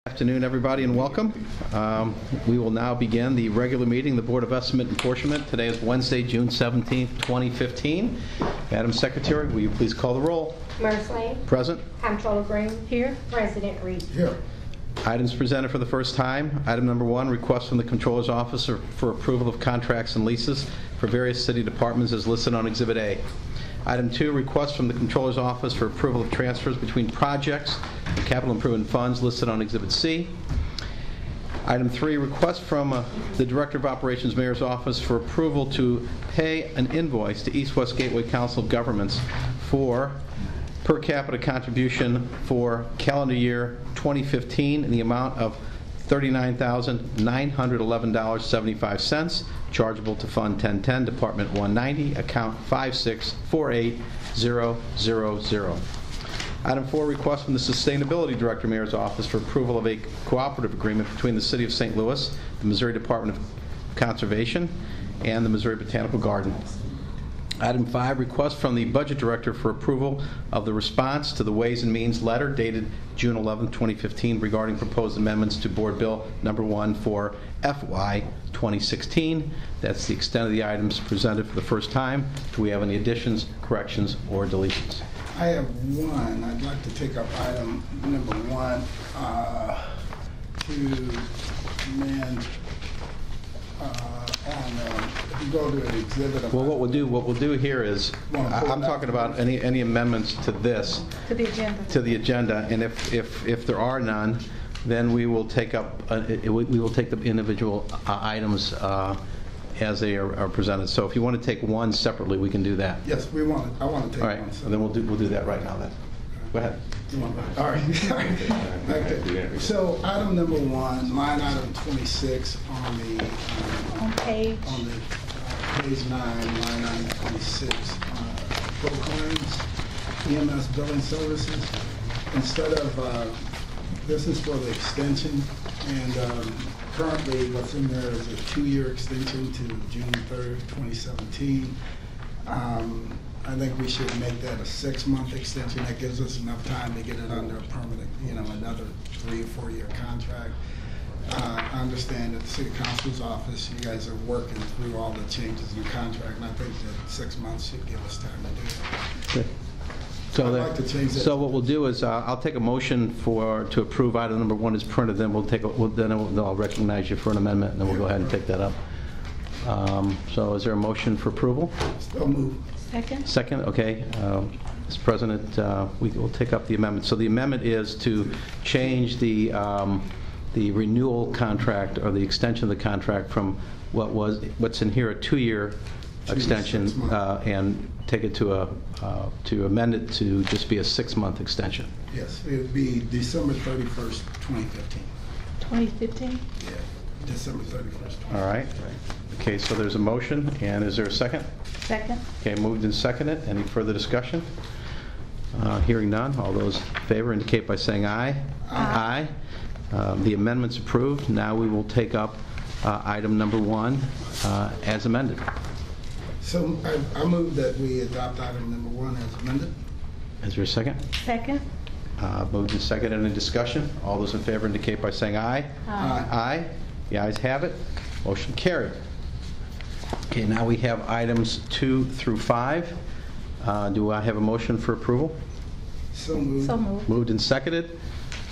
Afternoon, everybody, and welcome. We will now begin the regular meeting, the Board of Estimate and Apportionment. Today is Wednesday, June 17th, 2015. Madam Secretary, will you please call the roll? Mayor Slade. Present. Comptroller Green. Here. President Reed. Here. Items presented for the first time. Item number 1, request from the Comptroller's Office for approval of contracts and leases for various city departments as listed on Exhibit A. Item 2, request from the Comptroller's Office for approval of transfers between projects and capital improvement funds listed on Exhibit C. Item 3, request from the Director of Operations Mayor's Office for approval to pay an invoice to East-West Gateway Council of Governments for per capita contribution for calendar year 2015 in the amount of $39,911.75, chargeable to Fund 1010, Department 190, account 5648000. Item 4, request from the Sustainability Director Mayor's Office for approval of a cooperative agreement between the City of St. Louis, the Missouri Department of Conservation, and the Missouri Botanical Garden. Item 5, request from the Budget Director for approval of the response to the Ways and Means letter dated June 11, 2015 regarding proposed amendments to Board Bill Number 1 for FY 2016. That's the extent of the items presented for the first time. Do we have any additions, corrections, or deletions? I have one. I'd like to take up item number 1 to amend if you go to an exhibit. Well, what we'll do here is, I'm talking about any amendments to this, To the agenda. to the agenda, and if there are none, then we will take up we will take the individual items as they are presented. So if you want to take one separately, we can do that. Yes, I want to take All right, one. so then we'll do that right now then. Go ahead. All right. Okay. So item number 1, line item 26 on the Page. page 9, line item 26, proclaims EMS billing services. Instead of this is for the extension, and currently what's in there is a 2-year extension to June 3rd, 2017. I think we should make that a 6-month extension. That gives us enough time to get it under a permanent, another 3 or 4 year contract. I understand that the City Council's office, you guys are working through all the changes in the contract, and I think that 6 months should give us time to do that. Good. So, I'd like to change that. So what we'll do is I'll take a motion to approve item number 1 as printed. Then I'll recognize you for an amendment, and then we'll go ahead and take that up. So is there a motion for approval? Still move. Second. Second, okay. Mr. President, we will take up the amendment. So the amendment is to change the renewal contract or the extension of the contract from what's in here a 2-year extension and take it to amend it to just be a 6-month extension. Yes, it would be December 31st, 2015. 2015. Yeah, December 31st. 2015. All right. Okay, so there's a motion, and is there a second? Second. Okay, moved and seconded. Any further discussion? Hearing none. All those in favor indicate by saying aye. Aye. The amendment's approved. Now we will take up item number 1 as amended. So I move that we adopt item number 1 as amended. Is there a second? Second. Moved and seconded. Any discussion? All those in favor indicate by saying aye. Aye. Aye. The ayes have it. Motion carried. Okay, now we have items 2 through 5. Do I have a motion for approval? So moved. So moved. Moved and seconded.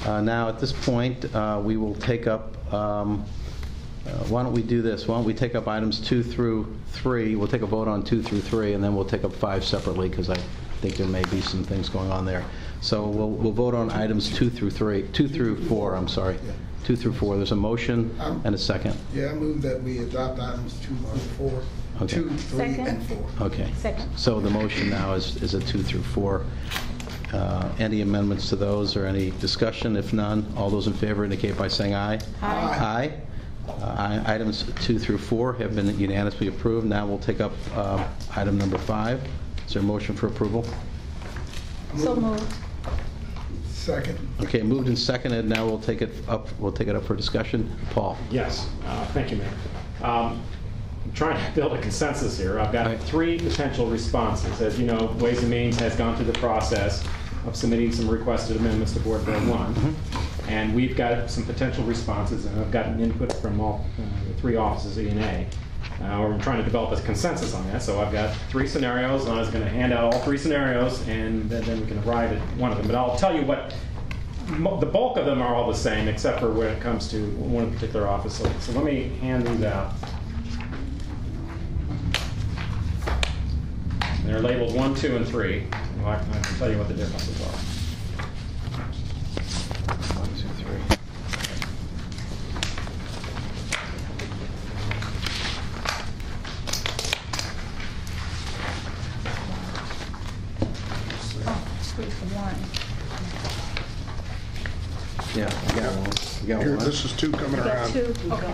Now at this point, we will take up, why don't we do this? Why don't we take up items 2 through 3. We'll take a vote on 2 through 3, and then we'll take up 5 separately, because I think there may be some things going on there. So we'll vote on items 2 through 4, I'm sorry. Yeah. 2 through 4. There's a motion and a second. Yeah, I move that we adopt items 2 through 4. Okay. 2, 3, Second. and 4. Okay. Second. So the motion now is a 2 through 4. Any amendments to those or any discussion? If none, all those in favor indicate by saying aye. Aye. Aye. Items 2 through 4 have been unanimously approved. Now we'll take up item number 5. Is there a motion for approval? So moved. Second. Okay, moved and seconded. Now we'll take it up. We'll take it up for discussion. Paul. Yes, thank you, Mayor. I'm trying to build a consensus here. I've got 3 potential responses. As you know, Ways and Means has gone through the process of submitting some requested amendments to Board Bill 1. And we've got some potential responses, and I've gotten input from all the 3 offices, E&A. We're trying to develop a consensus on that, so I've got 3 scenarios, and I was going to hand out all 3 scenarios, and then we can arrive at one of them. But I'll tell you what, the bulk of them are all the same, except for when it comes to one particular office. So let me hand these out. They're labeled 1, 2, and 3. I can tell you what the differences are. 1, 2, 3. Oh, 3 for 1. Yeah, we got one. We got Here, one. this is 2 coming You got around. 2? Okay.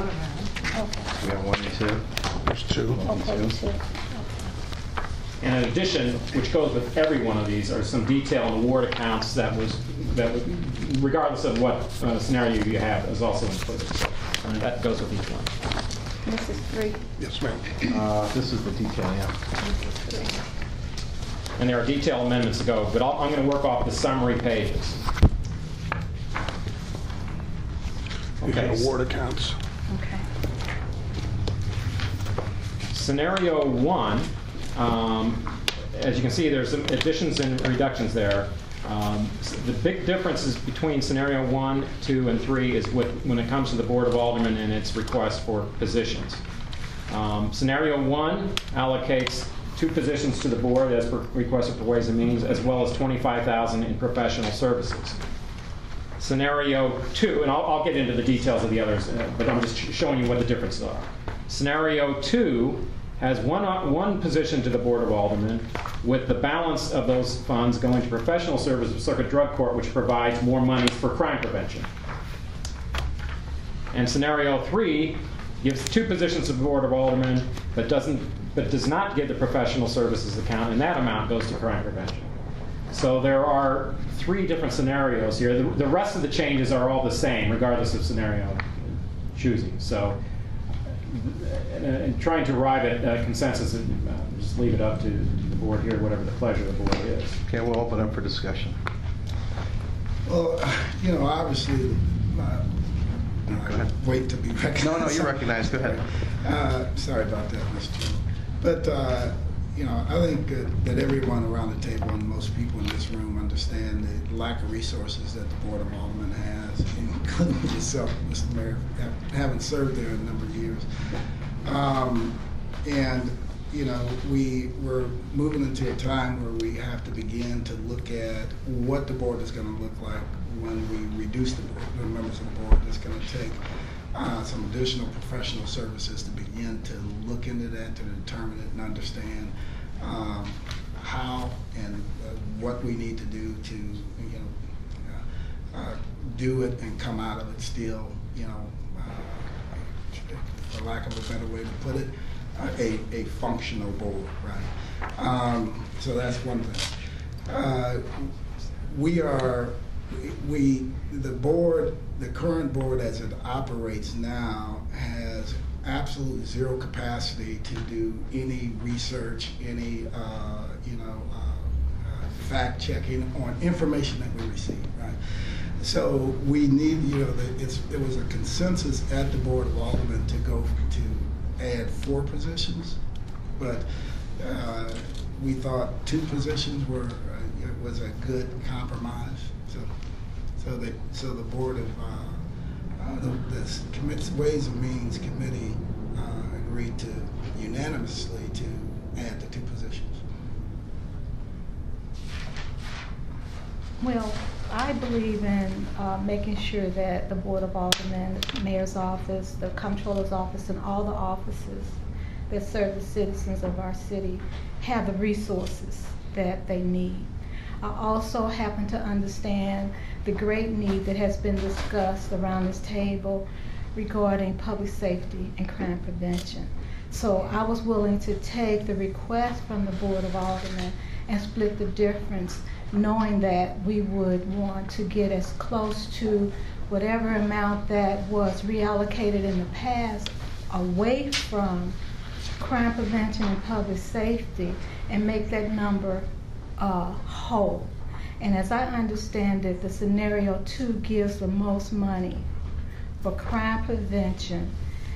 Okay. We got 1 and 2. There's 2. Okay, 2. And in addition, which goes with every one of these, are some detail on the ward accounts that regardless of what scenario you have, is also included. And that goes with each one. This is 3. Yes, ma'am. This is the detail, yeah. This is 3. And there are detail amendments to go, but I'm going to work off the summary pages. These are award accounts. Okay. Scenario 1, as you can see, there's some additions and reductions there. The big differences between scenario 1, 2, and 3 is when it comes to the Board of Aldermen and its request for positions. Scenario 1 allocates 2 positions to the board as requested for Ways and Means, as well as $25,000 in professional services. Scenario 2, and I'll get into the details of the others, but I'm just showing you what the differences are. Scenario 2 has one position to the Board of Aldermen, with the balance of those funds going to professional services of Circuit Drug Court, which provides more money for crime prevention. And Scenario 3 gives 2 positions to the Board of Aldermen, but does not give the professional services account, and that amount goes to crime prevention. So there are 3 different scenarios here. The rest of the changes are all the same, regardless of scenario choosing. So, and trying to arrive at a consensus, and just leave it up to the board here, whatever the pleasure of the board is. Okay, we'll open up for discussion. Well, obviously, I wait to be recognized. No, you're recognized. Go ahead. Sorry about that, Mr. Chairman. But, I think that everyone around the table and most people in this room understand the lack of resources that the Board of Aldermen has, including yourself, Mr. Mayor, having served there a number of years. We were moving into a time where we have to begin to look at what the board is going to look like when we reduce the members of the board. It's going to take some additional professional services to begin to look into that, to determine it and understand how and what we need to do to do it and come out of it still, for lack of a better way to put it, a functional board, right? So that's one thing. The current board as it operates now has absolute 0 capacity to do any research, any fact checking on information that we receive, right? So we need, there was a consensus at the Board of Aldermen to go to add 4 positions, but we thought 2 positions was a good compromise. So the Board of the Ways and Means Committee agreed to unanimously to add the 2 positions. Well, I believe in making sure that the Board of Aldermen, the Mayor's office, the Comptroller's office, and all the offices that serve the citizens of our city have the resources that they need. I also happen to understand the great need that has been discussed around this table regarding public safety and crime prevention. So I was willing to take the request from the Board of Aldermen and split the difference, knowing that we would want to get as close to whatever amount that was reallocated in the past away from crime prevention and public safety and make that number whole. And as I understand it, the scenario 2 gives the most money for crime prevention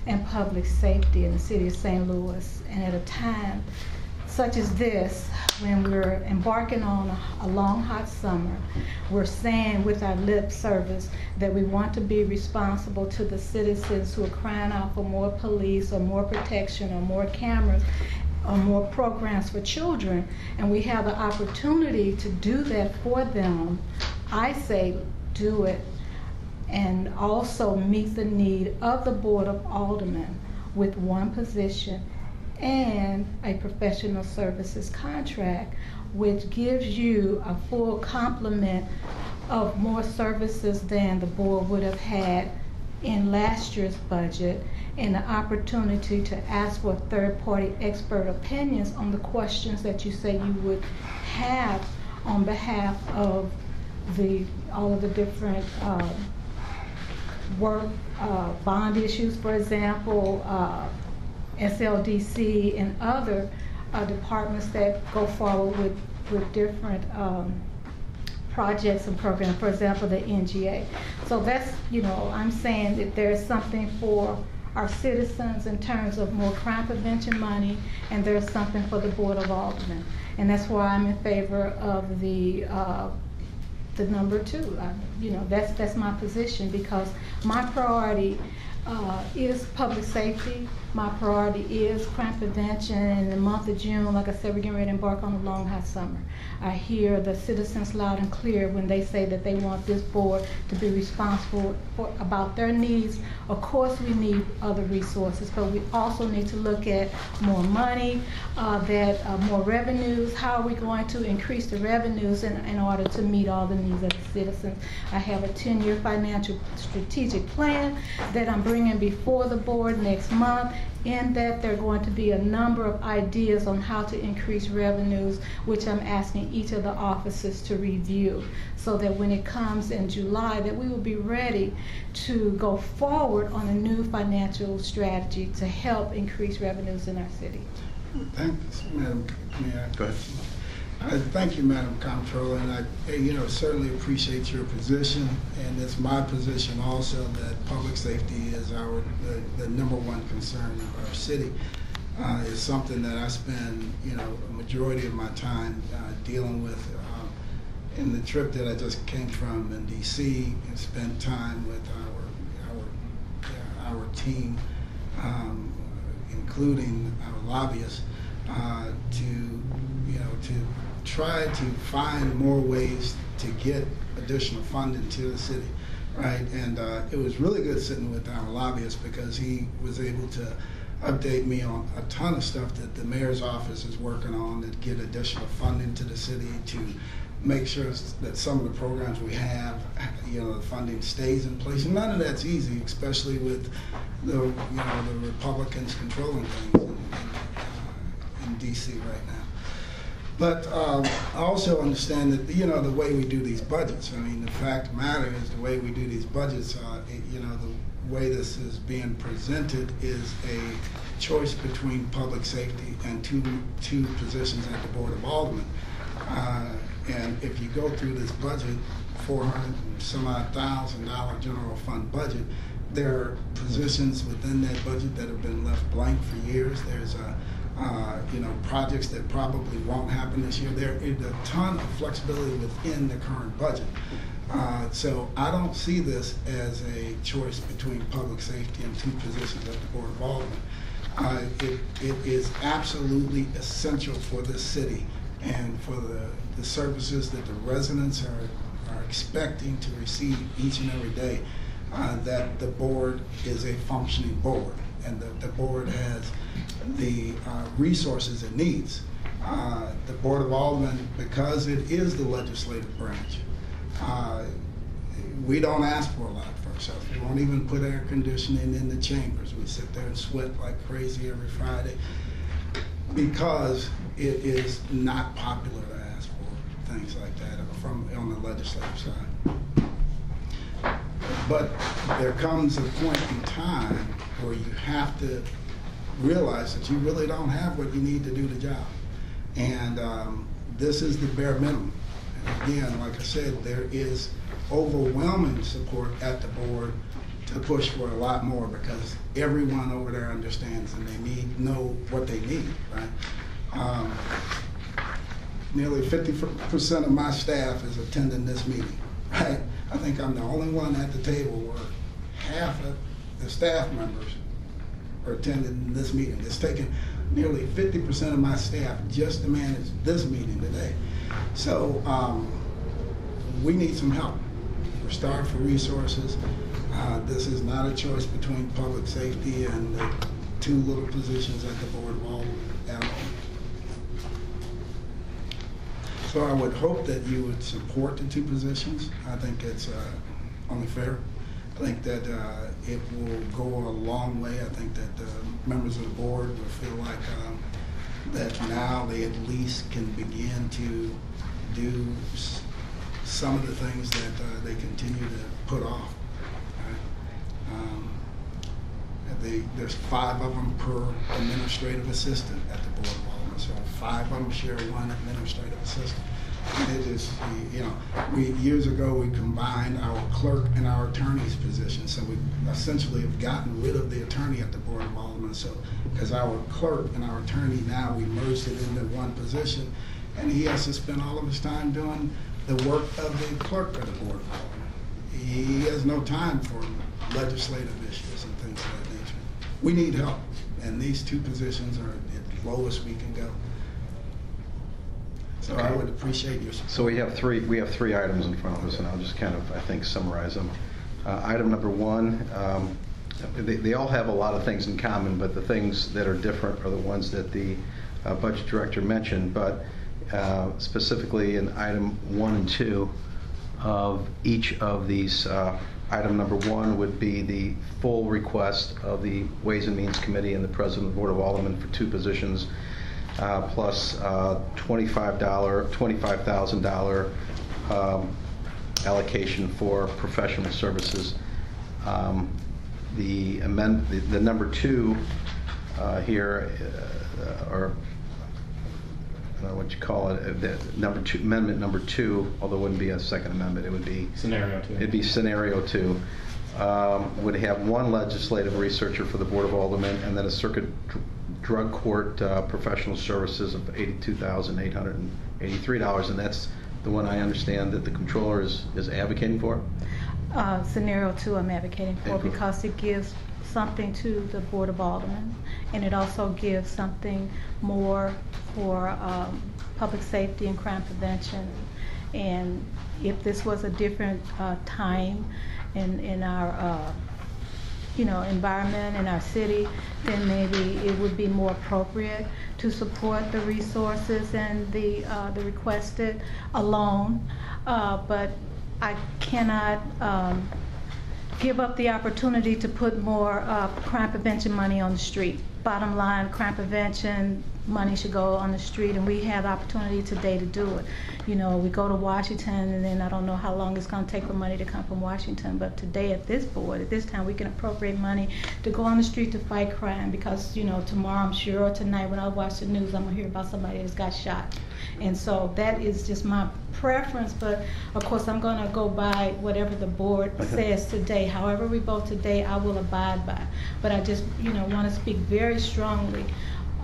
and public safety in the city of St. Louis. And at a time such as this, when we're embarking on a long, hot summer, we're saying with our lip service that we want to be responsible to the citizens who are crying out for more police or more protection or more cameras or more programs for children, and we have the opportunity to do that for them. I say do it, and also meet the need of the Board of Aldermen with one position and a professional services contract, which gives you a full complement of more services than the board would have had in last year's budget, and the opportunity to ask for third-party expert opinions on the questions that you say you would have on behalf of all of the different work bond issues, for example, SLDC and other departments that go forward with different projects and programs, for example, the NGA. So that's, I'm saying that there's something for our citizens in terms of more crime prevention money, and there's something for the Board of Aldermen. And that's why I'm in favor of the number 2. That's my position, because my priority is public safety. My priority is crime prevention. In the month of June, like I said, we're getting ready to embark on a long, hot summer. I hear the citizens loud and clear when they say that they want this board to be responsible about their needs. Of course, we need other resources, but we also need to look at more money, more revenues. How are we going to increase the revenues in order to meet all the needs of the citizens? I have a 10-year financial strategic plan that I'm bringing before the board next month. In that, there are going to be a number of ideas on how to increase revenues, which I'm asking each of the offices to review, so that when it comes in July, that we will be ready to go forward on a new financial strategy to help increase revenues in our city. Thanks, Madam Mayor. Go ahead. Thank you, Madam Comptroller, and I certainly appreciate your position, and it's my position also that public safety is the number one concern of our city. It's something that I spend a majority of my time dealing with. In the trip that I just came from in D.C. and spent time with our team, including our lobbyists, to try to find more ways to get additional funding to the city, right? And it was really good sitting with our lobbyist, because he was able to update me on a ton of stuff that the mayor's office is working on to get additional funding to the city, to make sure that some of the programs we have, the funding stays in place. And none of that's easy, especially with the Republicans controlling things in D.C. right now. But I also understand that, the way we do these budgets, I mean, the fact of the matter is the way we do these budgets, the way this is being presented is a choice between public safety and two positions at the Board of Aldermen. And if you go through this budget, $400,000 general fund budget, there are positions within that budget that have been left blank for years. There's projects that probably won't happen this year. There is a ton of flexibility within the current budget. So I don't see this as a choice between public safety and two positions at the Board of Aldermen. It is absolutely essential for this city and for the services that the residents are expecting to receive each and every day, that the board is a functioning board, and the board has the resources it needs. The Board of Aldermen, because it is the legislative branch, we don't ask for a lot for ourselves. We won't even put air conditioning in the chambers. We sit there and sweat like crazy every Friday, because it is not popular to ask for things like that on the legislative side. But there comes a point in time where you have to realize that you really don't have what you need to do the job. And this is the bare minimum. again, like I said, there is overwhelming support at the board to push for a lot more because everyone over there understands and they know what they need, right? Nearly 50% of my staff is attending this meeting, right? I think I'm the only one at the table where half of the staff members are attending this meeting. It's taken nearly 50% of my staff just to manage this meeting today. So we need some help. We're starved for resources. This is not a choice between public safety and the two little positions at the board of Aldermen. So I would hope that you would support the two positions. I think it's only fair. I think that it will go a long way. I think that the members of the board will feel like that now they at least can begin to do some of the things that they continue to put off. There's 5 of them per administrative assistant at the board of Aldermen, so 5 of them share 1 administrative assistant. And it is, you know, years ago we combined our clerk and our attorney's position, so we essentially have gotten rid of the attorney at the board of Aldermen. So, because our clerk and our attorney now, we merged it into one position, and he has to spend all of his time doing the work of the clerk of the board of Aldermen. He has no time for legislative issues and things of that nature. We need help, and these two positions are at the lowest we can go. So I would appreciate your support. So we have three items in front of us, and I'll just kind of, I think, summarize them. Item number 1, they all have a lot of things in common, but the things that are different are the ones that the budget director mentioned. But specifically in item 1 and 2 of each of these, item number 1 would be the full request of the Ways and Means Committee and the President of the Board of Aldermen for 2 positions. Plus $25,000 allocation for professional services. The number 2 here, or I don't know what you call it, the amendment number 2, although it wouldn't be a second amendment, it would be Scenario 2. It'd be scenario 2. Would have 1 legislative researcher for the Board of Aldermen, and then a circuit drug court professional services of $82,883, and that's the one I understand that the controller is advocating for? Scenario 2 I'm advocating for because it gives something to the Board of Aldermen, and it also gives something more for public safety and crime prevention. And if this was a different time in our environment in our city, then maybe it would be more appropriate to support the resources and the requested alone. But I cannot give up the opportunity to put more crime prevention money on the street. Bottom line, crime prevention money should go on the street, and we have the opportunity today to do it. You know, we go to Washington, and then I don't know how long it's going to take for money to come from Washington, but today at this board, at this time, we can appropriate money to go on the street to fight crime, because, you know, tomorrow, I'm sure, or tonight when I watch the news, I'm going to hear about somebody that's got shot. And so that is just my preference, but of course I'm going to go by whatever the board says today. However we vote today, I will abide by. But I just, want to speak very strongly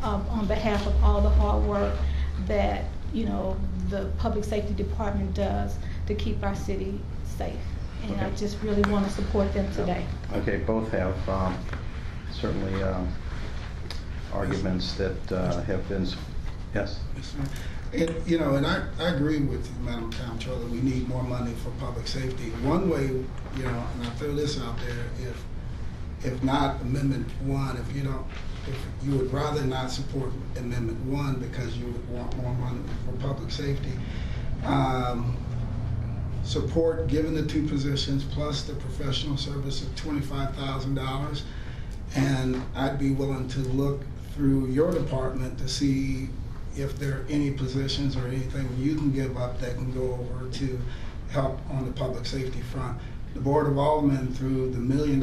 on behalf of all the hard work that, the public safety department does to keep our city safe. And I just really want to support them today. Okay, both have certainly arguments that have been, yes? And, and I agree with you, Madam Comptroller, we need more money for public safety. One way, and I throw this out there, if not Amendment 1, if you would rather not support Amendment 1 because you would want more money for public safety, support given the 2 positions plus the professional service of $25,000, and I'd be willing to look through your department to see if there are any positions or anything you can give up that can go over to help on the public safety front. The Board of Aldermen, through the $1 million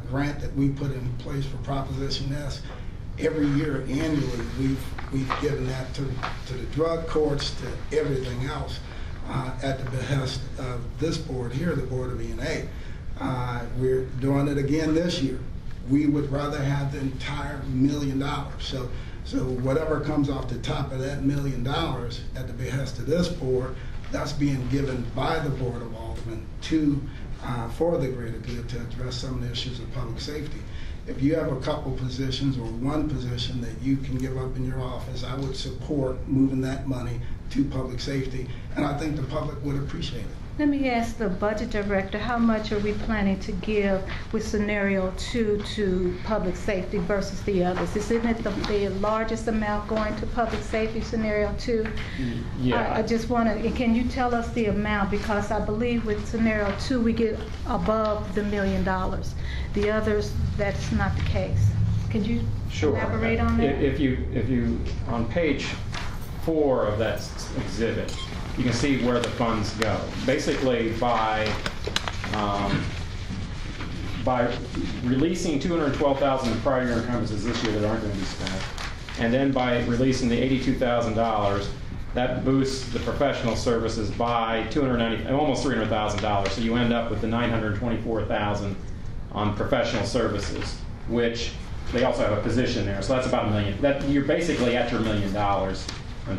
grant that we put in place for Proposition S, every year annually, we've given that to the drug courts, to everything else, at the behest of this board here, the Board of E&A. We're doing it again this year. We would rather have the entire $1 million. So whatever comes off the top of that $1 million at the behest of this board, that's being given by the Board of Aldermen for the greater good to address some of the issues of public safety. If you have a couple positions or one position that you can give up in your office, I would support moving that money to public safety, and I think the public would appreciate it. Let me ask the budget director, how much are we planning to give with scenario 2 to public safety versus the others? Isn't it the largest amount going to public safety, scenario 2? Yeah. I just want to, can you tell us the amount? Because I believe with scenario 2, we get above the $1 million. The others, that's not the case. Can you elaborate on that? If you, on page 4 of that exhibit, you can see where the funds go. Basically, by releasing $212,000 in prior year encumbrances this year that aren't going to be spent, and then by releasing the $82,000, that boosts the professional services by almost $300,000. So you end up with the $924,000 on professional services, which they also have a position there. So that's about $1 million. You're basically at your $1 million on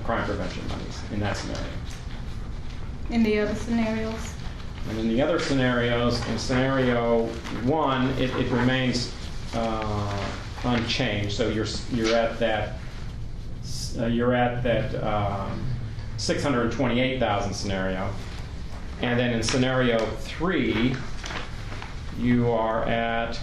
crime prevention monies in that scenario. In the other scenarios? And in the other scenarios, in scenario 1, it remains unchanged. So you're at that 628,000 scenario, and then in scenario 3, you are at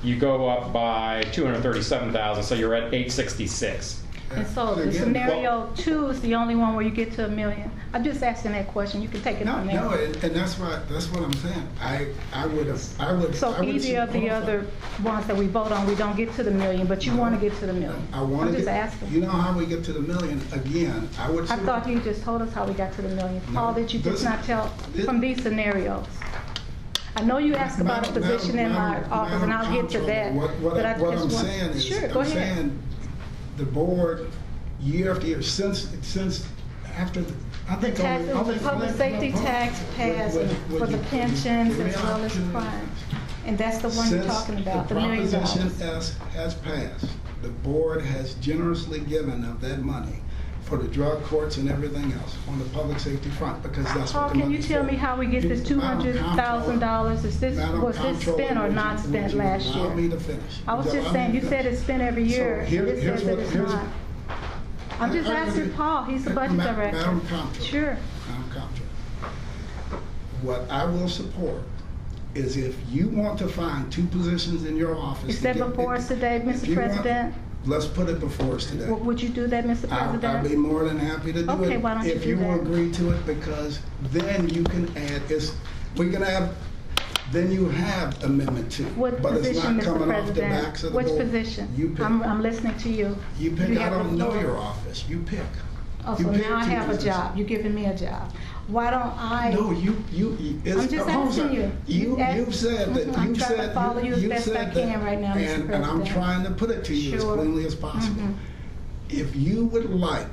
you go up by 237,000, so you're at 866. And so the scenario 2 is the only one where you get to $1 million. I'm just asking that question. You can take it from there. No, and that's what I'm saying. I would. So either of the other ones that we vote on, we don't get to the $1 million, but you want to get to the $1 million. I'm just asking. You know how we get to the $1 million? Again, I would. I thought you just told us how we got to the $1 million. Paul, did you just not tell from these scenarios? I know you asked about a position in my office, and I'll get to that. What I'm saying is, sure, go ahead. The board, year after year, since after the, I think the public safety tax passed for the pensions as well as crime, and that's the one you're talking about, the $1 million. The proposition has passed. The board has generously given of that money for the drug courts and everything else on the public safety front, because that's what the can you tell me how we get this $200,000? Was this spent or not spent last year? Allow me to finish. I was just saying, you said it's spent every year. So here's what I'm just asking Paul, he's the budget director. Madam Comptroller. Sure. Madam Comptroller. What I will support is if you want to find 2 positions in your office. Is that before us today, Mr. President? Let's put it before us today. Would you do that, Mr. President? I'll be more than happy to do it. Okay, why don't you do that? If you will agree to it, because then you can add, then you have Amendment 2. What but position, it's not Mr. coming off the President? backs of the Which board. position? You pick. I'm listening to you. You pick. I have don't the know floor. your office. You pick. Oh, You so pick now I 2 have a positions. job. You're giving me a job. Why don't I? No, I'm just asking you. You've said that. I'm trying to follow you as best I can right now, Mr. President. And I'm trying to put it to you as cleanly as possible. If you would like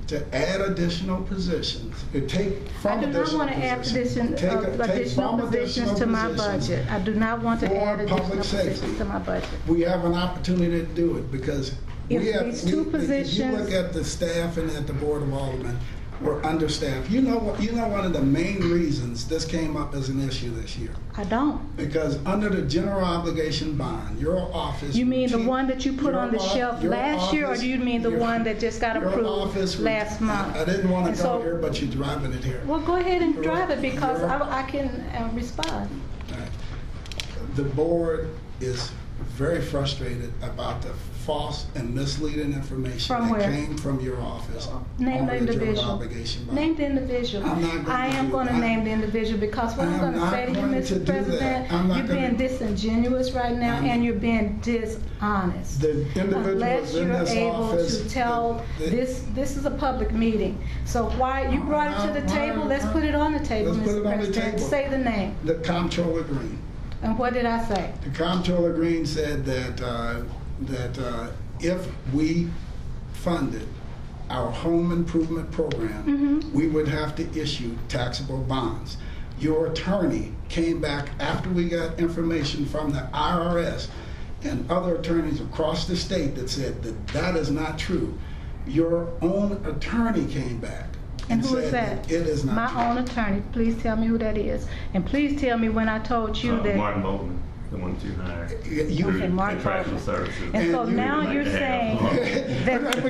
to add additional positions, take from I do not want to add additional positions to my budget. I do not want to add additional positions to my budget. We have an opportunity to do it because If we have. these 2 positions. If you look at the staff and at the Board of Aldermen, we're understaffed. You know one of the main reasons this came up as an issue this year. I don't. Because under the general obligation bond, your office. You mean the one that you put on the shelf last year, or do you mean the one that just got approved last month? I didn't want to go here, but you're driving it here. Well, go ahead and drive it because I can respond. Right. The board is very frustrated about the false and misleading information From that where? came from your office. Name the on general individual. obligation bond. Name the individual. I am going to name the individual because what I'm going to say to you, Mr. President, you're being disingenuous right now and you're being dishonest. The individual Unless is in you're this able office. to tell, this is a public meeting. So why, you brought it to the table, let's put it on the table, Let's put Mr. it on the President. table. Say the name. The Comptroller Green. And what did I say? The Comptroller Green said that if we funded our home improvement program, we would have to issue taxable bonds. Your attorney came back after we got information from the IRS and other attorneys across the state that said that that is not true. Your own attorney came back And who said is that? It is not My true. own attorney. Please tell me who that is. And please tell me when I told you that. Martin Boatman, the one that you hired. You- Okay, Mark Contractual Boatman. services. And so And you now would like you're to have saying But that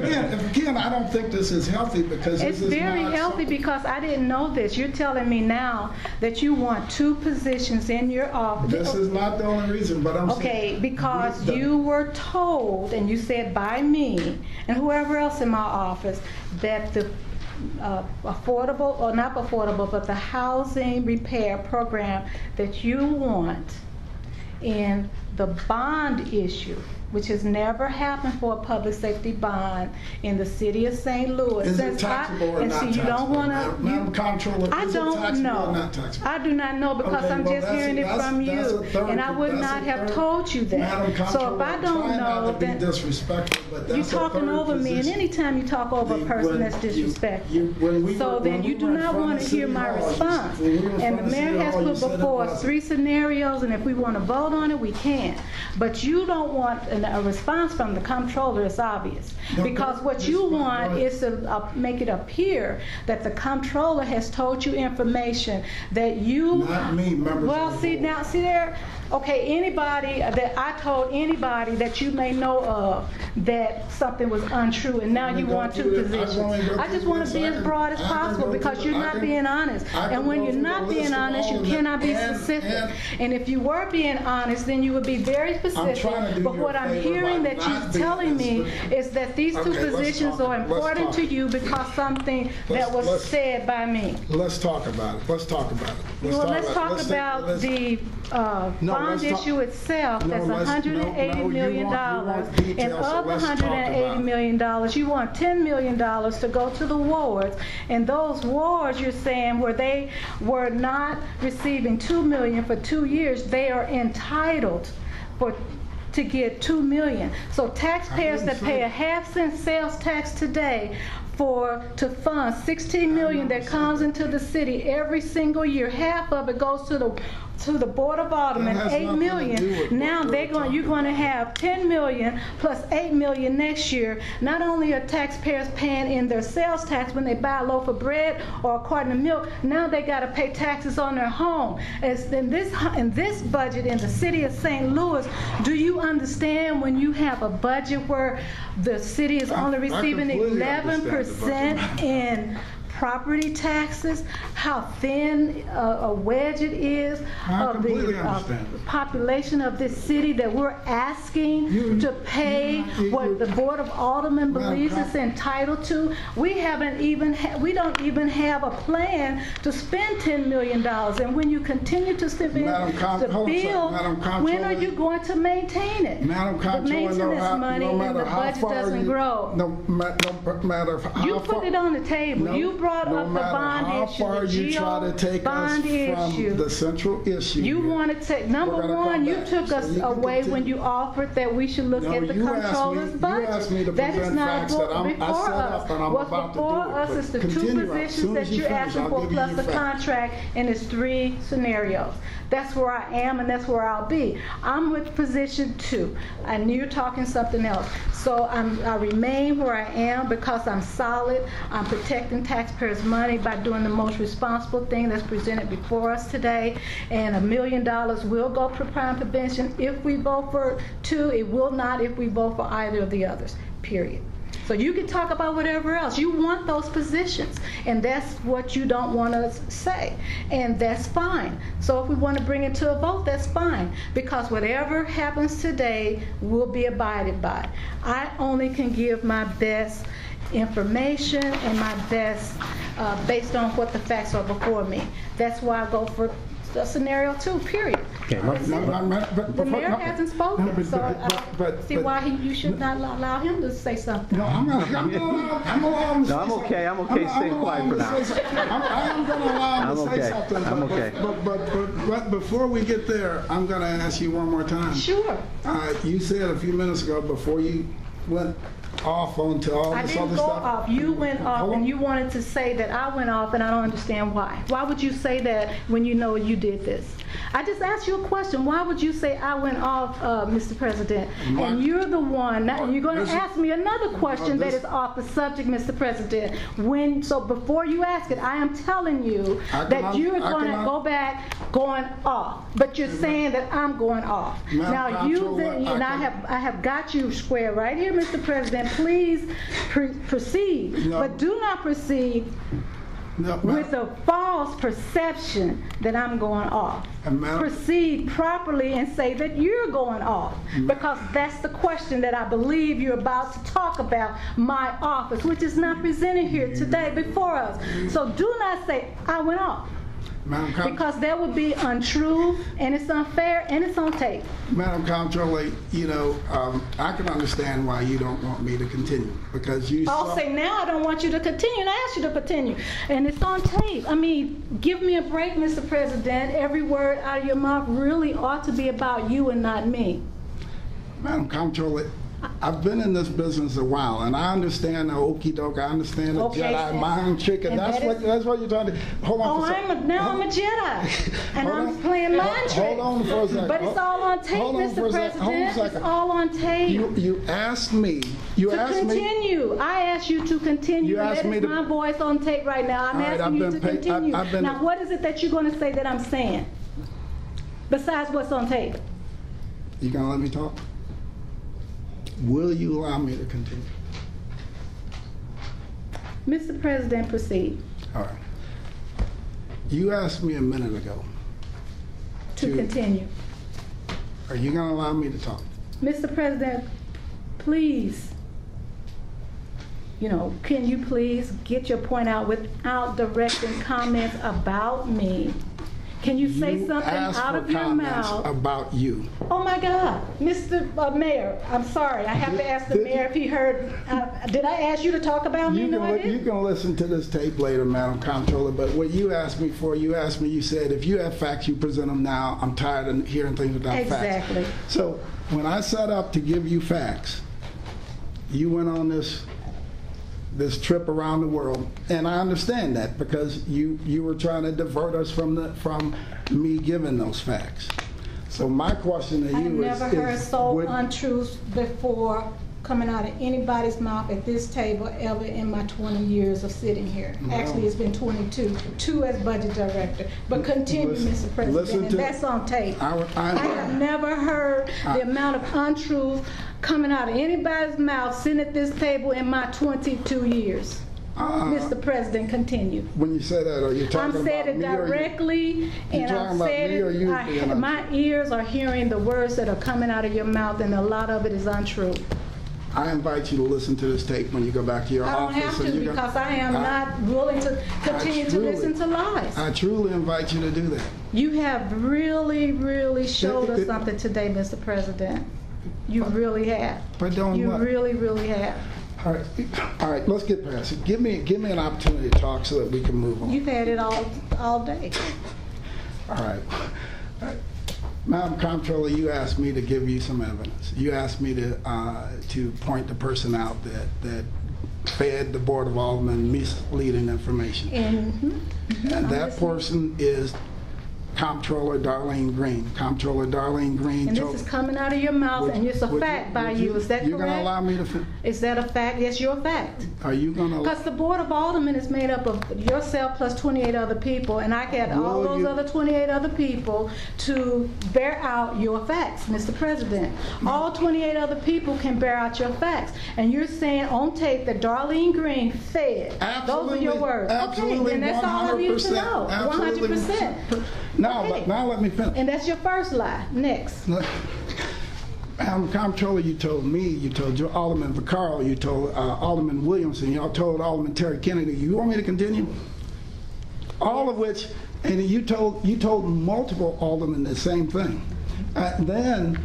again, I don't think this is healthy because it's this is very not healthy something- because I didn't know this. You're telling me now that you want 2 positions in your office. This is not the only reason, but I'm saying. Okay, because the- you were told, and you said by me and whoever else in my office, that the affordable, or not affordable, but the housing repair program that you want in the bond issue, which has never happened for a public safety bond in the city of St. Louis. Is it Since taxable or and not see, you don't taxable? wanna, Madam Comptroller, I is it don't taxable know. or not taxable? I do not know because Okay, I'm well, just that's- hearing it that's- from that's you, a third- and I would that's not a have third- told you that. Madam So if Comptroller, I I'm don't trying not know, to be then disrespectful, but you're that's a talking third over me, and position. anytime you talk over a person, When that's disrespectful. when we So were- then when you we do were in not front want of to hear City my Hall, response. when we were in And front the of mayor City has Hall, you put said it before us wasn't. 3 scenarios, and if we want to vote on it, we can. But you don't want a response from the comptroller, it's obvious. No, Because what Ms. you White, want go ahead. is to make it appear that the comptroller has told you information that you... Not me, members Well, of the see, board. now, see there, okay, anybody that I told anybody that you may know of that something was untrue, and now Let me you go want 2 through it. positions. I wanna go I just through want this. to be I as can- broad as I can possible go because through- you're I not can- being honest. I can And when go you're through not the being list of honest, you all of them. cannot be And- specific. And if you were being honest, then you would be very specific. trying to do But you a what I'm favor hearing by that not you're being telling me specific. is that these 2 Okay, let's positions talk. are Let's important talk. to you because something that was let's- said by me. Let's talk about it. Let's talk about it. Well, let's talk let's take- about let's- the No, bond let's talk- issue itself, No, that's let's- $180 no, million. you want details, And so of the let's talk about $180 it. million, you want $10 million to go to the wards. And those wards, you're saying, where they were not receiving $2 million for 2 years, they are entitled to get $2 million. So taxpayers I didn't that pay say- a half-cent sales tax today to fund $16 million that comes into the city every single year, half of it goes to the Board of Aldermen, That has $8 nothing to do million. with Now what we're talking you're going to have $10 million plus $8 million next year. Not only are taxpayers paying in their sales tax when they buy a loaf of bread or a carton of milk, now they got to pay taxes on their home. As in this budget in the city of St. Louis, do you understand when you have a budget where the city is only I receiving completely understand the 11% in property taxes, how thin a wedge it is I of completely the understand. population of this city that we're asking to pay what the Board of Aldermen believes it's entitled to. We don't even have a plan to spend $10 million. And when you continue to spend Madam the hold on a second. bill, Madam when are Comptroller. you going to maintain it? Madam The Comptroller, maintenance money and the budget doesn't grow. No matter how You far. put it on the table. No, You brought no up the matter bond how issue, far the you try to take us bond issue. from the central issue. You here, want to take, number we're gonna one, come you back. took So us you can away when continue. you offered that we should look No, at the you asked me- comptroller's you budget. asked me to That is present not facts that I before set us. up and I'm What's about to before do it, us but is the continue. 2 As positions soon that as you you're finish, asking I'll for, give you plus your the facts. contract, and it's 3 scenarios. That's where I am, and that's where I'll be. I'm with position 2, and you're talking something else. So I remain where I am because I'm solid. I'm protecting taxpayers' money by doing the most responsible thing that's presented before us today. And $1 million will go for crime prevention if we vote for 2. It will not if we vote for either of the others, period. So you can talk about whatever else. You want those positions, and that's what you don't want to say, and that's fine. So if we want to bring it to a vote, that's fine, because whatever happens today will be abided by. I only can give my best information and my best based on what the facts are before me. That's why I go for the scenario 2, period. Okay, That's it. The mayor hasn't spoken, so I see why you should not allow him to say something. No, I'm allowed him to No, I'm okay. I'm okay staying quiet for now. I am going to allow him to I'm say okay. something. I'm okay. But before we get there, I'm going to ask you one more time. Sure. You said a few minutes ago, before you went off onto all I this didn't other go stuff. off. You went off Hold on. and you wanted to say that I went off, and I don't understand why. Why would you say that when you know you did this? I just asked you a question. Why would you say I went off, Mr. President? And you're the one, now you're going to ask me another question that is off the subject, Mr. President. So before you ask it, I am telling you that you're going to go back going off. But you're saying that I'm going off. Now I have got you square right here, Mr. President. Please proceed. No. But do not proceed with a false perception that I'm going off. Proceed properly and say that you're going off, because that's the question that I believe you're about to talk about, my office, which is not presented here today before us. So do not say I went off, because that would be untrue, and it's unfair, and it's on tape. Madam Comptroller, I can understand why you don't want me to continue, because you I'll say now I don't want you to continue, and I asked you to continue, and it's on tape. I mean, give me a break, Mr. President. Every word out of your mouth really ought to be about you and not me. Madam Comptroller, I've been in this business a while, and I understand the okie doke. I understand the Jedi mind trick, and that's what you're trying to. Hold on. I'm a Jedi, and I'm playing mind tricks. Hold on for a second. But it's all on tape, Mr. President. It's all on tape. You asked me. You to asked continue. me. I asked you to continue. You asked me to. My voice on tape right now. I'm asking you to continue. Now, what is it that you're going to say that I'm saying? Besides what's on tape. You gonna let me talk? Will you allow me to continue? Mr. President, proceed. All right. You asked me a minute ago. To continue. Are you going to allow me to talk? Mr. President, please, can you please get your point out without directing comments about me? Can you say something out of your mouth about you? Oh my God, Mr. Mayor, I'm sorry. I have to ask the mayor if he heard. Did I ask you to talk about me? No, I didn't. You can listen to this tape later, Madam Comptroller. But what you asked me for, you said if you have facts, you present them now. I'm tired of hearing things without facts. Exactly. So when I set up to give you facts, you went on this trip around the world, and I understand that, because you were trying to divert us from me giving those facts. So my question to you is... I've never heard untruths before coming out of anybody's mouth at this table ever in my 20 years of sitting here. No. Actually, it's been 22, 2 as budget director. But continue, Mr. President, and that's on tape. I have never heard the amount of untruths coming out of anybody's mouth sitting at this table in my 22 years. Mr. President, continue. When you say that, are you talking about me? I'm saying it directly, and I'm saying it. My ears are hearing the words that are coming out of your mouth, and a lot of it is untrue. I invite you to listen to this tape when you go back to your office. I don't have to, because I am not willing to continue to listen to lies. I truly invite you to do that. You have really, really showed us something today, Mr. President. You really have. But don't you really, really have. All right, let's get past it. Give me an opportunity to talk so that we can move on. You've had it all day. All right. Madam Comptroller, you asked me to give you some evidence. You asked me to point the person out that fed the Board of Aldermen misleading information. And that person is Comptroller Darlene Green. Comptroller Darlene Green. And this is coming out of your mouth, and it's a fact by you. Is that correct? You're going to allow me to... Is that a fact? Yes, your fact. Are you going to... Because the Board of Aldermen is made up of yourself plus 28 other people, and I get all those other 28 other people to bear out your facts, Mr. President. All 28 other people can bear out your facts. And you're saying on tape that Darlene Green fed. Absolutely. Those are your words. Absolutely. Okay, then that's all I need to know. 100%. Now let me finish. And that's your first lie. Next. Madam Comptroller, you told me, you told Alderman Vaccaro, you told Alderman Williamson, you told Alderman Terry Kennedy. You want me to continue? all of which, and you told multiple aldermen the same thing. Then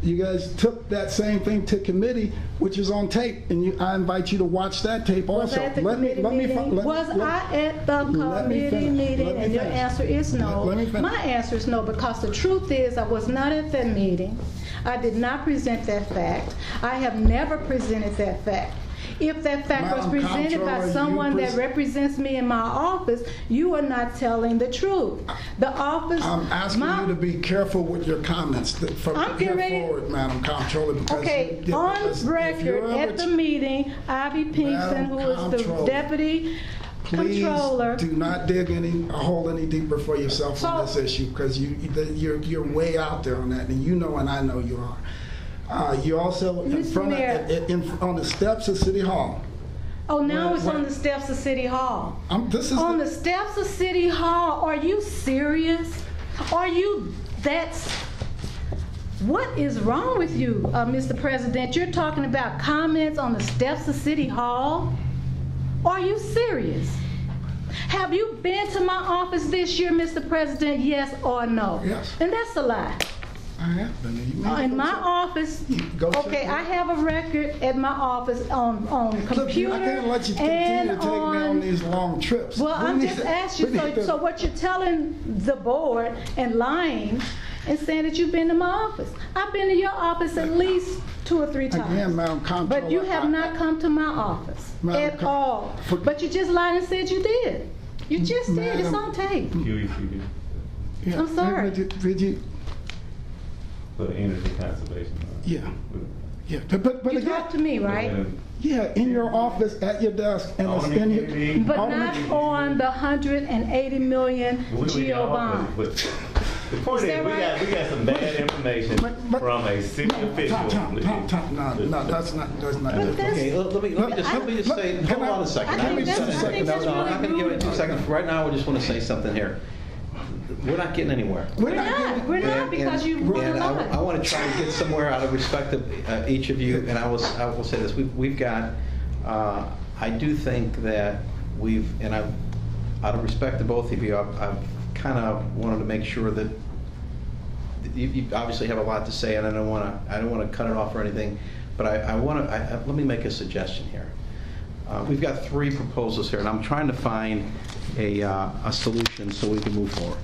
you guys took that same thing to committee, which is on tape, and I invite you to watch that tape also. Was I at the committee meeting? Was I at the committee meeting? And your answer is no. Let me finish. My answer is no, because the truth is I was not at that meeting. I did not present that fact. I have never presented that fact. If that fact was Madam presented by Comptroller, someone you that represents me in my office, you are not telling the truth. The office... I'm asking you to be careful with your comments from here forward, Madam Comptroller. Because okay, you, on if record, at the meeting, Ivy Pinkston, who is the deputy controller... Please do not dig a hole any deeper for yourself on this issue, because you're way out there on that, and you know and I know you are. You also in front of, on the steps of City Hall. Oh, now it's on the steps of City Hall. This is on the steps of City Hall. Are you serious? Are you what is wrong with you, Mr. President? You're talking about comments on the steps of City Hall? Are you serious? Have you been to my office this year, Mr. President? Yes or no? Yes. And that's a lie. I have been. In my office, okay, I have a record at my office on computer. Look, I can't let you continue to take me on these long trips. Well, I'm just asking you, so what you're telling the board and lying and saying that you've been to my office. I've been to your office at least 2 or 3 times. Again, Madam Comptroller, but you have not come to my office at all. But you just lied and said you did. You just did. It's on tape. Yeah. I'm sorry. Did you? For the energy conservation. Yeah. Yeah. But you again, talked to me, right? Yeah, in your office, at your desk, and but not on the 180 million GO bond. The point is, we got some bad information from a city official. No, that's not. Okay, let me just say, hold on a second. I think that's No, I'm not going to give it 2 seconds. Right now, I just want to say something here. We're not getting anywhere. We're not because you run a lot. I want to try to get somewhere out of respect of each of you, and I will say this: we've got. I do think that and out of respect to both of you, I've kind of wanted to make sure that you obviously have a lot to say, and I don't want to cut it off or anything, but let me make a suggestion here. We've got 3 proposals here, and I'm trying to find a solution so we can move forward.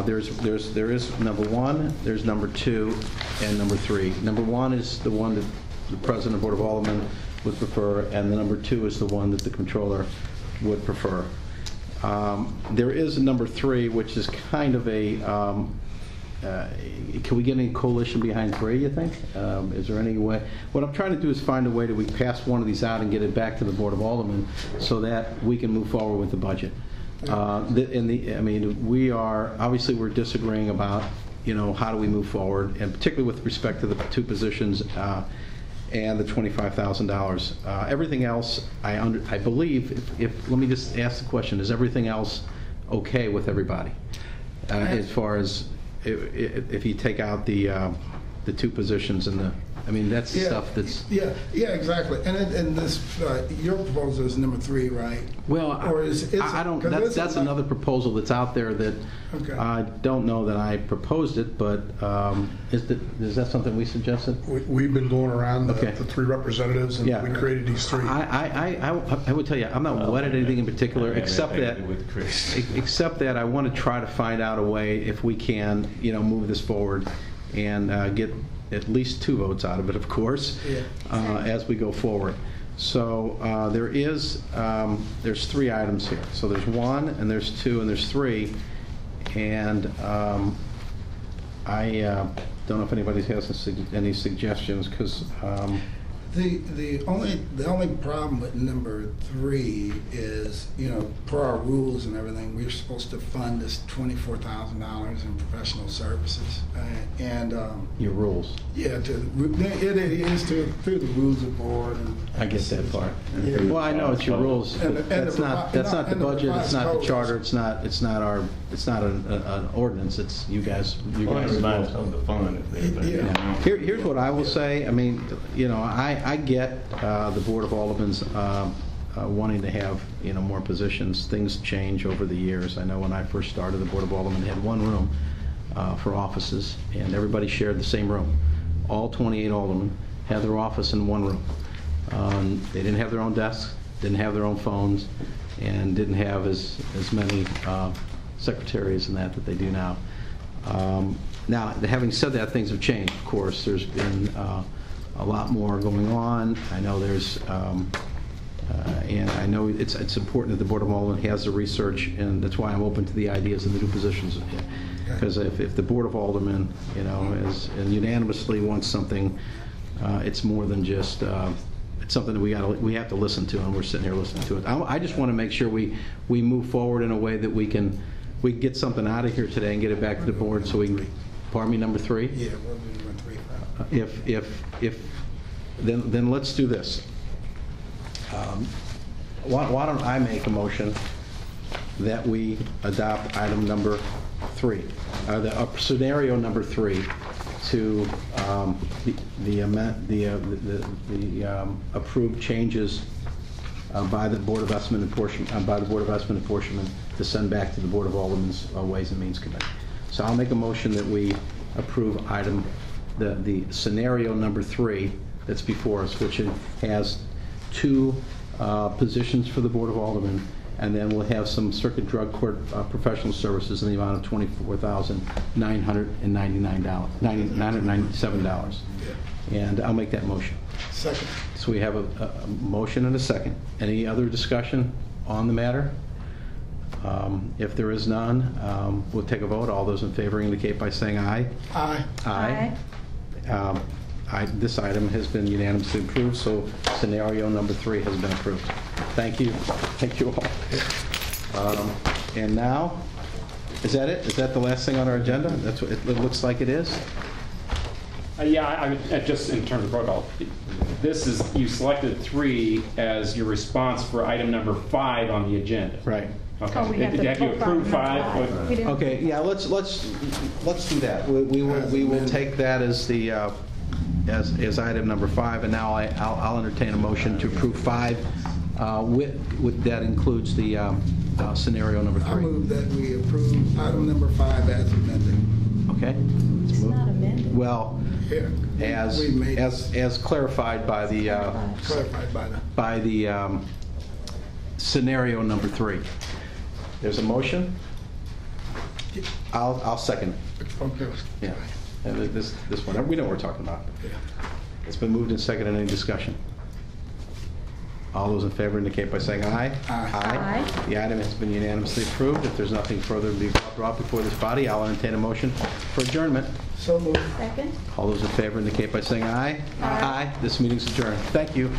There is number 1, there's number 2, and number 3. Number 1 is the one that the President of the Board of Aldermen would prefer, and the number 2 is the one that the Controller would prefer. There is a number 3, which is kind of a, can we get any coalition behind 3, you think? Is there any way? What I'm trying to do is find a way that we pass one of these out and get it back to the Board of Aldermen so that we can move forward with the budget. I mean, we're disagreeing about, how do we move forward, and particularly with respect to the 2 positions and the $25,000. Everything else, I believe, let me just ask the question, is everything else okay with everybody? As far as if you take out the 2 positions and that's stuff that's... Yeah, exactly. And this, your proposal is number 3, right? Well, or I don't, that's another proposal that's out there that I don't know that I proposed it, but is that something we suggested? We've been going around the 3 representatives, and we created these 3. I would tell you, I'm not wedded to anything in particular, except that I want to try to find out a way, if we can, move this forward and get at least 2 votes out of it, of course, as we go forward. So there's 3 items here. So there's 1, and there's 2, and there's 3, and I don't know if anybody has any suggestions, because the only problem with number 3 is, per our rules and everything, we're supposed to fund this $24,000 in professional services, and your rules. Yeah, it is through the rules of board. And I get that part. Yeah. Well, I know it's your rules. That's not the budget. It's not the charter. It's not an ordinance. It's you guys. Of the fund. Here's what I will say. I mean, I get the Board of Aldermen's wanting to have, more positions. Things change over the years. I know when I first started, the Board of Aldermen had one room for offices, and everybody shared the same room. All 28 aldermen had their office in one room. They didn't have their own desks, didn't have their own phones, and didn't have as many secretaries and that they do now. Now, having said that, things have changed, of course. There's been a lot more going on. I know there's, and I know it's important that the Board of Aldermen has the research, and that's why I'm open to the ideas of the new positions. Because if the Board of Aldermen, and unanimously wants something, it's more than just, it's something that we have to listen to, and we're sitting here listening to it. I just want to make sure we move forward in a way that we can get something out of here today and get it back to the board so we can, pardon me, number 3? Yeah, we'll do number 3. Then let's do this. Why don't I make a motion that we adopt item number 3, scenario number 3, to the approved changes by the Board of Apportionment to send back to the Board of Aldermen's Ways and Means Committee. So I'll make a motion that we approve the scenario number 3 that's before us, which has 2 positions for the Board of Aldermen, and then we'll have some circuit drug court professional services in the amount of $24,997. And I'll make that motion. Second. So we have a motion and a second. Any other discussion on the matter? If there is none, we'll take a vote. All those in favor indicate by saying aye. Aye. Aye. This item has been unanimously approved, so scenario number 3 has been approved. Thank you. Thank you all. And now, is that it? Is that the last thing on our agenda? That's what it looks like it is? Yeah, just in terms of protocol, this is, you selected 3 as your response for item number 5 on the agenda. Right. Okay. Oh, we have to Have you vote approved on 5? We didn't- Okay, yeah, let's do that. We will take that as the as item number 5, and now I'll entertain a motion to approve 5. With that includes the scenario number 3. I move that we approve item number 5 as amended. Okay. It's not amended. Well, Here. as clarified by the Clarified by the scenario number 3. There's a motion. I'll second it. Okay. Yeah. And this one, we know what we're talking about. Yeah. It's been moved and seconded. Any discussion? All those in favor indicate by saying aye. Aye. Aye. The item has been unanimously approved. If there's nothing further to be brought before this body, I'll entertain a motion for adjournment. So moved. Second? All those in favor indicate by saying aye. Aye. This meeting's adjourned. Thank you.